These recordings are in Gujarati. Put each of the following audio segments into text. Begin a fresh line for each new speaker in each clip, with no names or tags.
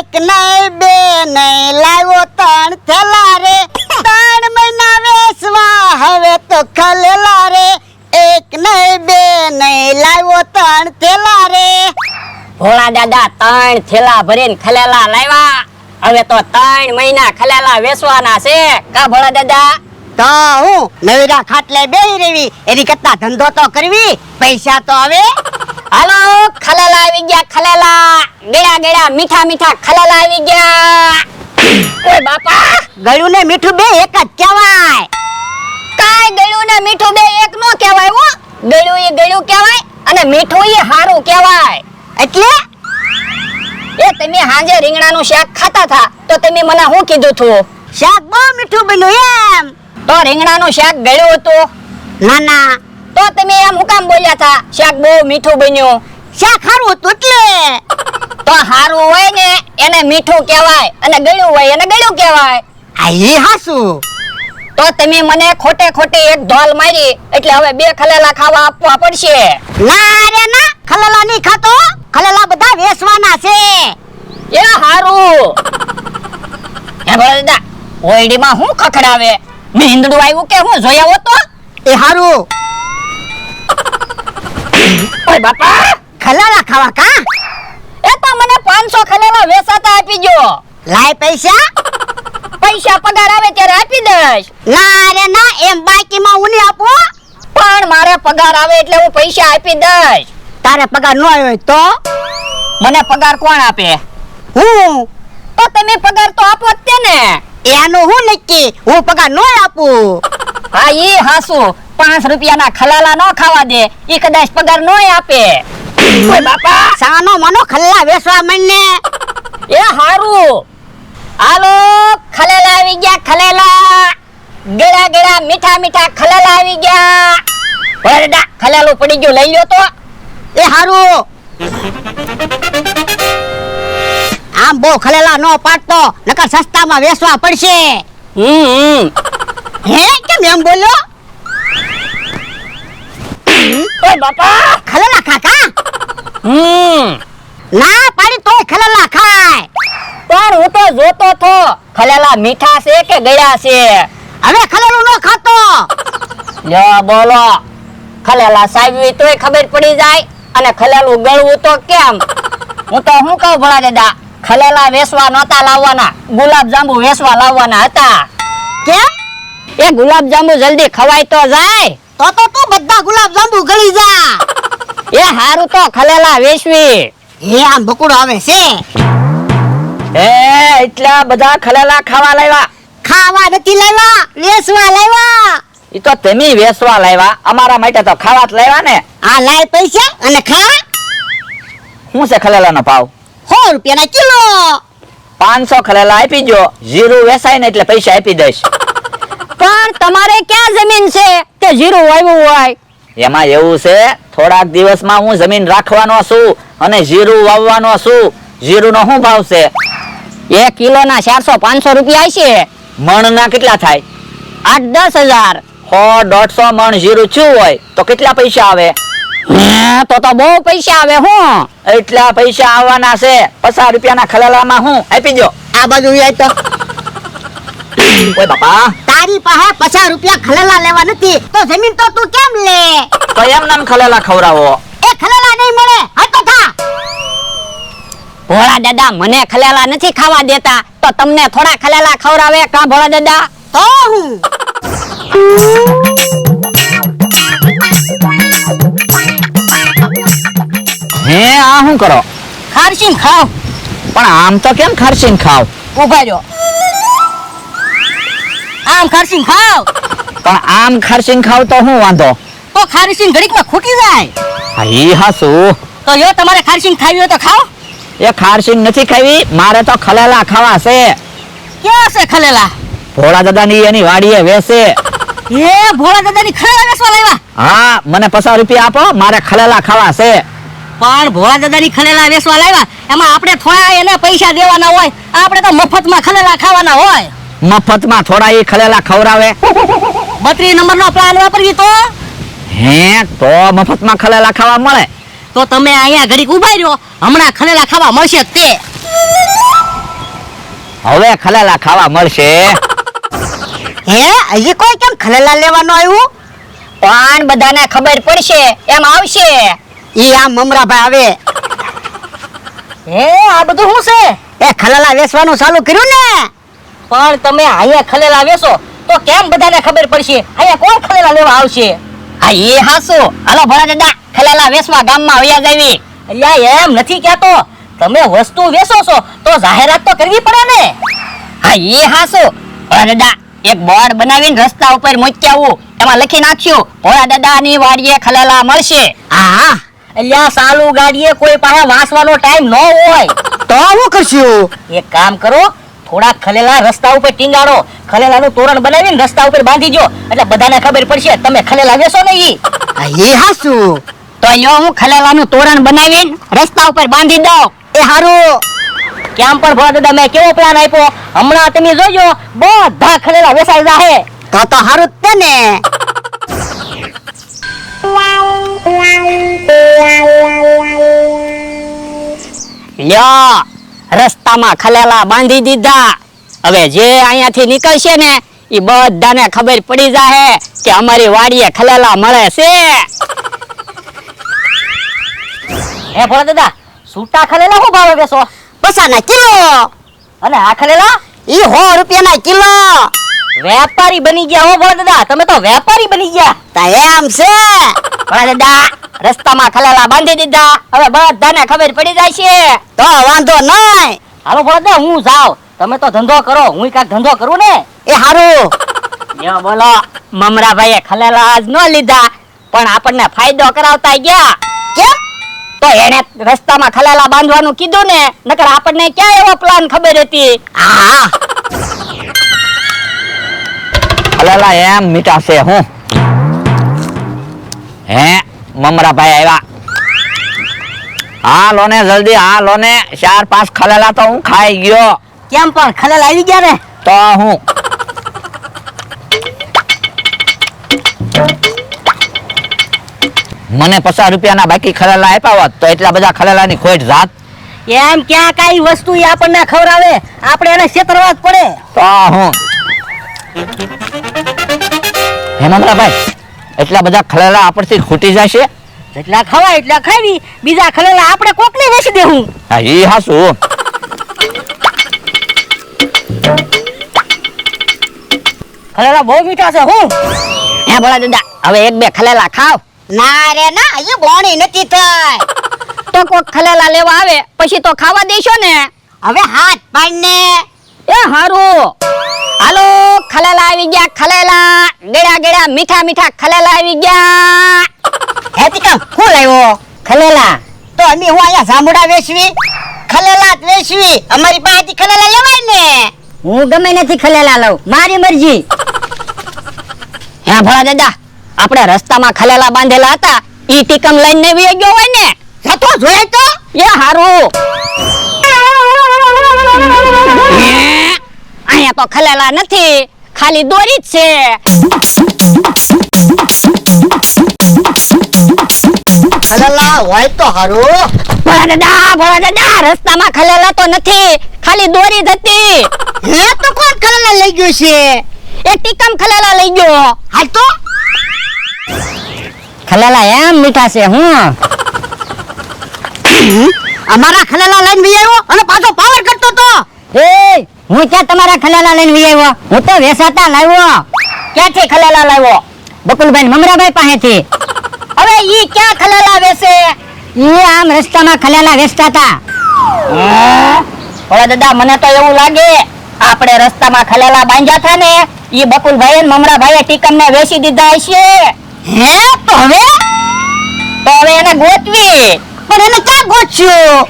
એક નહીં બે નહીં લાવ્યો ત્રણ થેલા રે 3 મહિના વેસવા હવે તો ખલેલા રે એક નહીં બે નહીં લાવ્યો ત્રણ થેલા રે
ભોળા દાદા 3 થેલા ભરીને ખલેલા લાવ્યા હવે તો 3 મહિના ખલેલા વેચવાના છે કા ભોળા દાદા
તો હું નવીરા ખાટલે બેહી રેવી એની કરતા ધંધો તો કરવી પૈસા તો હવે
હાલો ખલેલા આવી ગયા ખલેલા ગળ્યા ગળ્યા મીઠા મીઠા ખલેલા આવી ગયા ઓય બાપા
ગળ્યું ને મીઠું બે એક જ કહેવાય
કાઈ ગળ્યું ને મીઠું બે એક નો કહેવાય હો ગળ્યું એ ગળ્યું કહેવાય અને મીઠું એ હારું કહેવાય
એટલે
એ તમે હાંજે રીંગણાનું શાક ખાતા થા તો તમે મને શું કીધું તું
શાક બહુ મીઠું બન્યું એમ
તો રીંગણાનું શાક ગળ્યું હતું
ના ના
તો તમે એમ હું કામ બોલ્યા થા શાક બહુ મીઠું બન્યું
શાક હારું હતું એટલે
તો હારું હોય ને એને મીઠું કહેવાય અને ગળ્યું હોય એને ગળ્યું કહેવાય
આ ઈ હાસુ
તો તમે મને ખોટે ખોટી એક ધોલ મારી એટલે હવે 2 ખલેલા ખાવા આપવા પડશે
ના રે ના ખલેલા નહીં ખાતો ખલેલા બધા વેચવાના છે
એ હારું હે ભોળા ઓયડીમાં હું ખખડાવે મીંદડું આવ્યું કે હું જોયા હો તો
એ હારું
ઓય બાપા
ખલેલા ખાવા કા
એ તો મને 500 ખલેલા વેચાતા આપી જો
લાય પૈસા
પૈસા પગાર આવે ત્યારે આપી દઈશ
ના રે ના એમ બાકીમાં હું નહીં આપું
પણ મારે પગાર આવે એટલે હું પૈસા આપી દઈશ
તારે પગાર ન આવ્યો હોય તો
મને પગાર કોણ આપે
હું
તો તમે પગાર તો આપો જ તે ને
એનું હું નક્કી હું પગાર ન આપું
હા ઈ હાસુ 5 રૂપિયાના ખલાલા ન ખાવા દે ઈ કદાચ પગાર ન આપે ઓય બાપા
સાનો મનો ખલ્લા વેચવા માંડને
એ હારું હાલો ખલેલા આવી ગયા ખલેલા ગળા ગળા મીઠા મીઠા ખલેલા આવી ગયા વરડા ખલેલું પડી ગયું લઈ લ્યો તો
એ હારું આમ બહુ ખલેલા નો પાડતો નકર સસ્તામાં વેચવા પડશે હે કેમ એમ બોલ્યો
ઓય બાપા
ખલેલા કાકા ના પાડી તોય ખલેલા ખાય
પણ હું તો જોતો થો ખલેલા મીઠા છે કે ગળ્યા છે
હવે ખલેલું નો ખાતો
લ્યો બોલો ખલેલા સાહેબ તોય ખબર પડી જાય અને ખલેલું ગળવું તો કેમ હું તો શું કહું ભોળા દાદા ખલેલા વેચવા નહોતા લાવવાના ગુલાબ જાંબુ વેચવા લાવવાના હતા
કેમ
એ ગુલાબ જાંબુ જલ્દી ખવાય તો જાય
તો તું બધા ગુલાબ જાંબુ ગળી જા
એ હારું તો ખલેલા વેચવી
હે આમ બકુડો આવે છે
એ એટલા બધા ખલેલા ખાવા લાવ્યા
ખાવા નથી લાવ્યા વેચવા લાવ્યા
ઈ તો તમે વેચવા લાવ્યા અમારા માટે તો ખાવા જ લાવ્યા ને
આ લાય પૈસા અને ખા
શું છે ખલેલાનો ભાવ
100 રૂપિયાના કિલો
500 ખલેલા આપી જો જીરું વેચાય ને એટલે પૈસા આપી દઈશ પણ તમારે ક્યાં જમીન છે કે જીરું વાવ્યું હોય એમાં એવું છે થોડાક દિવસમાં હું જમીન રાખવાનો છું અને જીરું વાવવાનો છું જીરુંનો શું ભાવ છે 1 કિલોના 400-500 રૂપિયા છે મણના કેટલા થાય 8-10 હજાર 100-150 મણ જીરું છું હોય તો કેટલા પૈસા આવે તો બહુ પૈસા આવે હું એટલા પૈસા આવવાના છે 50 રૂપિયાના ખલેલામાં હું આપી દો
આ બાજુ આય તો
ઓય બાપા
તારી પાસે 50 રૂપિયા ખલેલા લેવા નથી તો જમીન તો તું કેમ લે
તો એમ નામ ખલેલા ખવરાવો
એ ખલેલા નહીં મળે હા તો થા
ભોળા દાદા મને ખલેલા નથી ખાવા દેતા તો તમને થોડા ખલેલા ખવરાવે કા ભોળા દાદા
તો હું
હે આ શું કરો
ખારસીન ખાવ
પણ આમ તો કેમ ખર્ચીને ખાવ
ઉભા રહ્યો આમ ખારસીન ખાવ
પણ આમ ખર્ચીને ખાવ તો શું વાંધો
તો ખારસીન ઘડીકમાં ખૂટી જાય
હા ઈ હાસુ
તો જો તમારે ખારસીન ખાવી હોય તો ખાઓ
એ ખારસીન નથી ખાવી મારે તો ખલેલા ખાવા છે
ક્યાં છે ખલેલા
ભોળા દાદાની એની વાડીએ વેસે
એ ભોળા દાદાની ખલેલા વેચવા લાવ્યા
હા મને 50 રૂપિયા આપો મારે ખલેલા ખાવા છે
પણ ભોળા દાદાની ખલેલા વેચવા લાવ્યા એમાં આપણે થોડા એને પૈસા દેવાના હોય આપણે તો મફતમાં ખલેલા ખાવાના હોય
મફતમાં થોડા ઈ ખલેલા ખવરાવે
32 નંબરનો પ્લાન વાપરવી તો
હે તો મફતમાં ખલેલા ખાવા મળે
તો તમે અહીંયા ઘડીક ઉભા રહ્યો હમણાં ખલેલા ખાવા મળશે તે
હવે ખલેલા ખાવા મળશે.
હે હજી કોઈ કેમ ખલેલા લેવાનું આવ્યું?
પણ બધાને ખબર પડશે એમ આવશે.
ઈ આ મમરાભાઈ આવે.
હે આ બધું શું છે?
એ ખલેલા વેચવાનું ચાલુ કર્યું ને.
પણ તમે અહીંયા ખલેલા વેચો તો કેમ બધાને ખબર પડશે? અહીંયા કોણ ખલેલા લેવા આવશે? હા એ હાસુ. હાલો ભોળા દાદા ખલેલા વેચવા ગામમાં વયા જાવી. અલ્યા એમ નથી કહેતો, તમે વસ્તુ વેચો છો તો જાહેરાત તો કરવી પડે ને. હા એ હાસુ. ભોળા દાદા એક બોર્ડ બનાવીને રસ્તા ઉપર મૂકી આવું, એમાં લખી નાખ્યું ભોળા દાદાની વાડીએ ખલેલા મળશે.
હા
અલ્યા સાલું ગાડીએ કોઈ પાસે વાંચવાનો ટાઈમ ન હોય.
તો હું કરશું?
એક કામ કરો, થોડા ખલેલા રસ્તા ઉપર ટીંગાડો, ખલેલાનું તોરણ બનાવીને રસ્તા ઉપર બાંધી દો, એટલે બધાને ખબર પડશે તમે ખલેલા વેચો ને ઈ.
એ હાસુ.
તો લ્યો હું ખલેલાનું તોરણ બનાવીને રસ્તા ઉપર બાંધી દઉં.
એ હારું.
કેમ પણ ભોળા દાદા મેં કેવો પ્લાન આપ્યો, હમણાં તમે જોજો બધા ખલેલા વેચાઈ જાહે.
તો હારું જ તે ને.
લ્યો રસ્તામાં ખલેલા બાંધી દીધા. હવે જે અહીંયાથી નીકળશે ને એ બધાને ખબર પડી જાહે કે અમારી વાડીએ ખલેલા મળે છે. હે ભોળા દાદા સૂટા ખલેલા શું ભાવે બેસો?
પસાના કિલો.
અને આ ખલેલા
ઈ 100 રૂપિયાના કિલો.
વેપારી બની ગયા હો ભોળા દાદા, તમે તો વેપારી બની ગયા.
તા એમ છે.
ભોળા દાદા રસ્તામાં ખલેલા બાંધી દીધા, હવે બધાને ખબર પડી જાય છે.
તો વાંધો નહીં.
હાલો ભોળા દાદા હું જાઉં, તમે તો ધંધો કરો, હું કાંઈક ધંધો કરું ને.
એ હારું.
લ્યો બોલો મમરાભાઈએ ખલેલા આજ ન લીધા પણ આપણને ફાયદો કરાવતા ગયા.
કેમ?
તો એને રસ્તામાં ખલેલા બાંધવાનું કીધું ને, નકર આપણને ક્યાં એવો પ્લાન ખબર હતી.
હા
ખલેલા એમ મીઠા છે હું. હે મમરાભાઈ આવ્યા. હા લો ને જલ્દી, હા લો ને 4-5 ખલેલા તો હું ખાઈ ગયો.
કેમ પણ ખલેલા આવી ગયા ને?
તો હું મને 50 રૂપિયાના બાકી ખલેલા આપ્યા હોત તો એટલા બધા ખલેલાની ખોટ જાત.
એમ ક્યાં કઈ વસ્તુ ઈ આપણને ખવડાવે, આપણે એને છેતરવા જ પડે.
તો હું હે મમરાભાઈ એટલા બધા ખલેલા આપણથી ખૂટી જશે?
જેટલા ખવાય એટલા ખાવી, બીજા ખલેલા આપણે કોકને વેચી દેવું.
હા ઈ હાસુ.
ખલેલા બહુ મીઠા છે હું. હે ભોળા દાદા હવે 1-2 ખલેલા ખાવ.
ના રે ના, હજી બોણી નથી થઈ.
તો કોક ખલેલા લેવા આવે પછી તો ખાવા દેશો ને.
હવે હાથ પાડને.
એ હારું. હાલો ખલેલા આવી ગયા, ખલેલા ગળ્યા ગળ્યા મીઠા મીઠા ખલેલા આવી ગયા.
હે તીકમ હું લાવ્યો?
ખલેલા
તો અમે હું અહીંયા જાંબુડા વેચવી, ખલેલા જ વેચવી. અમારી પાસેથી ખલેલા લેવાય ને.
હું ગમે નથી ખલેલા લઉં, મારી મરજી. હે ભોળા દાદા આપણે રસ્તામાં ખલેલા બાંધેલા હતા, ઈ ટીકમ લઈને વહી ગયો હોય ને.
જતો જોઈ તો.
એ હારું. અહીંયા તો ખલેલા નથી, ખાલી દોરી જ છે.
ખલેલા હોય તો હારું.
ભોળા દાદા રસ્તામાં ખલેલા તો નથી, ખાલી દોરી જ હતી.
હે તો કોણ ખલેલા લઈ ગયું છે?
એ ટીકમ ખલેલા લઈ ગયો.
હાલ તો.
ખલેલા એમ મીઠા છે હું.
અમારા ખલેલા લઈને વી આવ્યો અને પાછો પાવર કરતો તો.
એ હું ક્યાં તમારા ખલેલા લઈને વી આવ્યો, હું તો વેસાતા લાવ્યો. ક્યાંથી ખલેલા લાવ્યો? બકુલભાઈ મમરાભાઈ પાસેથી. હવે ઈ ક્યાં ખલેલા વેચે? ઈ આમ રસ્તામાં ખલેલા વેચતા હતા. ભોળા દાદા મને તો એવું લાગે આપણે રસ્તામાં ખલેલા બાંધ્યા હતા ને, ઈ બકુલભાઈ અને મમરાભાઈએ ટીકમ ને વેચી દીધા હશે.
હે તો હવે
એને ગોતવી.
પણ એને ક્યાં ગોચ્યું?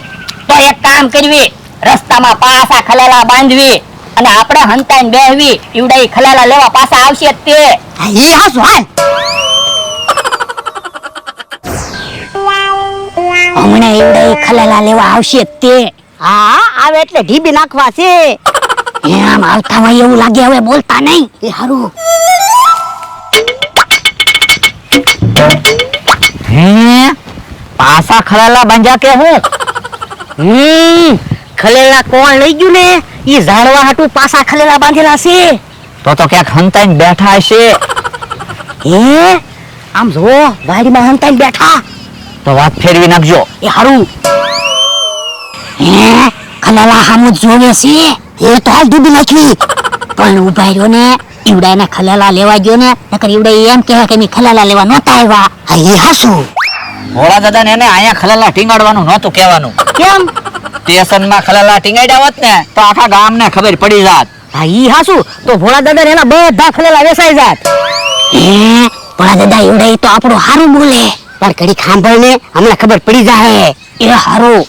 તો એક કામ કરવી, રસ્તામાં પાછા ખલેલા બાંધવી અને આપણે હંતાઈને બેહવી, ઈવડે ખલેલા લેવા પાછા આવશે જ તે.
ઈ હાસુ હાલ.
હમણાં ઈવડે ખલેલા લેવા આવશે જ તે.
હા આવે એટલે ઢીબી નાખવા છે.
એમ આવતા હોય એવું લાગે, હવે બોલતા નહીં.
એ હારું.
હે પાછા ખલેલા બાંધ્યા કે હું?
ખલેલા કોણ લઈ ગયું ને ઈ જાણવા હાટુ પાછા ખલેલા બાંધેલા છે.
તો ક્યાંક હંતાઈને બેઠા હશે.
હે આમ જો વાડીમાં હંતાઈને બેઠા.
તો વાત ફેરવી નાખજો.
એ હારું હે ખલેલા હામું જોવે છે. એ તો હાલ ડૂબી નાખી પણ ઉભા રહ્યો ને ઈવડાને ખલેલા લેવા ગયો ને નકર ઈવડે એમ કહે કે મી ખલેલા લેવા નહોતા આવ્યા. હા એ હાસુ.
ભોળા દાદા ને એને અહીંયા ખલેલા ટીંગાડવાનું નહોતું કહેવાનું.
કેમ?
સ્ટેશનમાં ખલેલા ટીંગાડ્યા હોત ને તો આખા ગામને ખબર પડી જાત.
હા ઈ હાસુ તો ભોળા દાદા એના બધા ખલેલા વેસાઈ જાત. હે ભોળા દાદા ઈવડે ઈ તો આપણું હારું બોલે પણ ઘડી ખાંભળ ને હમણાં ખબર પડી જાહે. એ હારું.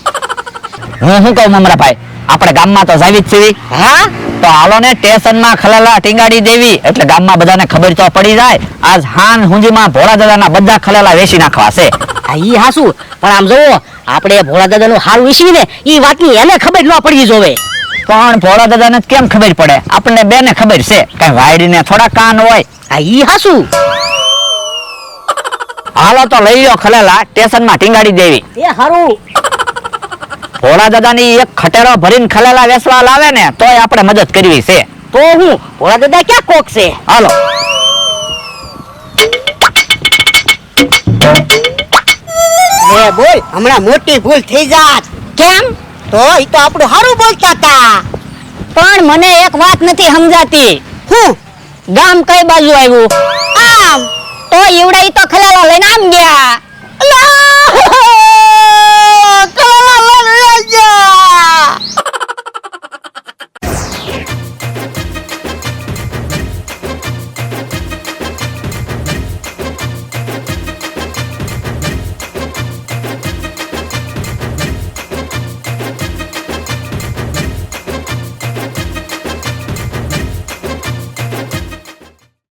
હું શું કહું મમરાભાઈ, આપણે ગામમાં તો જાવી જ છીએ.
હા
તો હાલો ને સ્ટેશનમાં ખલેલા ટીંગાડી દેવી એટલે ગામમાં બધાને ખબર તો પડી જાય. આજ હાન હુંજીમાં ભોળા દાદાના બધા ખલેલા વેચી નાખવા છે.
હા ઈ હાસુ પણ આમ જોવો આપણે ભોળા દાદાનું હારું વિસવી ને ઈ વાતની એને ખબર ન પડવી જોવે.
પણ ભોળા દાદાને કેમ ખબર પડે? આપણને બેને ખબર છે, કઈ વાયડીને થોડા કાન હોય.
હા ઈ હાસુ.
હાલો તો લઈ લો ખલેલા, સ્ટેશનમાં ટીંગાડી દેવી.
એ હારું.
ભોળા દાદાની એક ખટેરો ભરીને ખલેલા વેચવા લાવે ને તોય આપણે મદદ કરવી છે.
તો હું ભોળા દાદા ક્યાં કોક છે.
હાલો.
લે બોલ, હમણાં મોટી ભૂલ થઈ જાત.
કેમ?
તો ઈ તો આપણું હારું બોલતા તા.
પણ મને એક વાત નથી સમજાતી.
હું
ગામ કઈ બાજુ આવ્યું?
આમ
તો ઈવડા ઈ તો ખલેલા લઈને આમ ગયા.